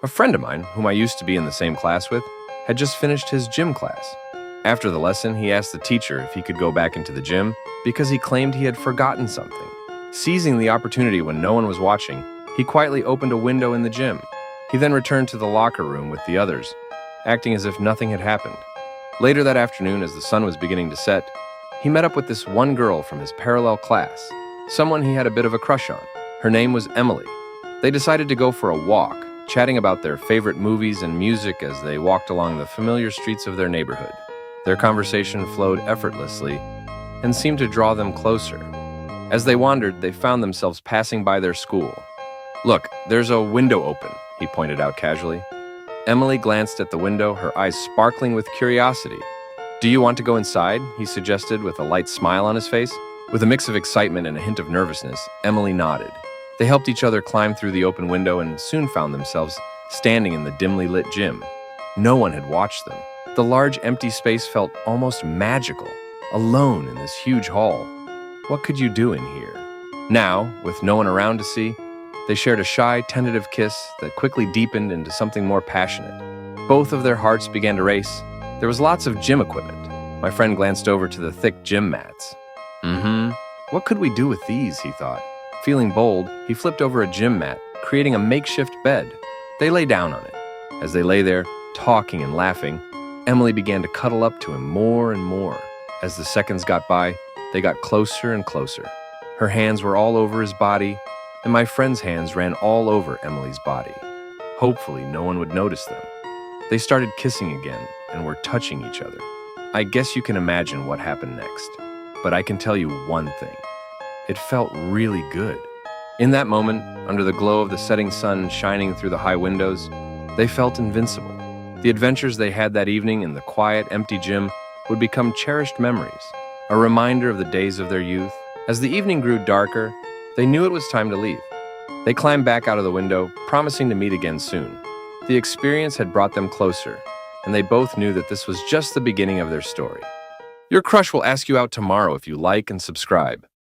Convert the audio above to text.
A friend of mine, whom I used to be in the same class with, had just finished his gym class. After the lesson, he asked the teacher if he could go back into the gym because he claimed he had forgotten something. Seizing the opportunity when no one was watching, he quietly opened a window in the gym. He then returned to the locker room with the others, acting as if nothing had happened. Later that afternoon, as the sun was beginning to set, he met up with this one girl from his parallel class, someone he had a bit of a crush on. Her name was Emily. They decided to go for a walk, chatting about their favorite movies and music as they walked along the familiar streets of their neighborhood. Their conversation flowed effortlessly and seemed to draw them closer. As they wandered, they found themselves passing by their school. "Look, there's a window open," he pointed out casually. Emily glanced at the window, her eyes sparkling with curiosity. "Do you want to go inside?" he suggested with a light smile on his face. With a mix of excitement and a hint of nervousness, Emily nodded. They helped each other climb through the open window and soon found themselves standing in the dimly lit gym. No one had watched them. The large empty space felt almost magical, alone in this huge hall. What could you do in here? Now, with no one around to see, they shared a shy, tentative kiss that quickly deepened into something more passionate. Both of their hearts began to race. There was lots of gym equipment. My friend glanced over to the thick gym mats. What could we do with these, he thought. Feeling bold, he flipped over a gym mat, creating a makeshift bed. They lay down on it. As they lay there, talking and laughing, Emily began to cuddle up to him more and more. As the seconds got by, they got closer and closer. Her hands were all over his body, and my friend's hands ran all over Emily's body. Hopefully, no one would notice them. They started kissing again and were touching each other. I guess you can imagine what happened next, but I can tell you one thing. It felt really good. In that moment, under the glow of the setting sun shining through the high windows, they felt invincible. The adventures they had that evening in the quiet, empty gym would become cherished memories, a reminder of the days of their youth. As the evening grew darker, they knew it was time to leave. They climbed back out of the window, promising to meet again soon. The experience had brought them closer, and they both knew that this was just the beginning of their story. Your crush will ask you out tomorrow if you like and subscribe.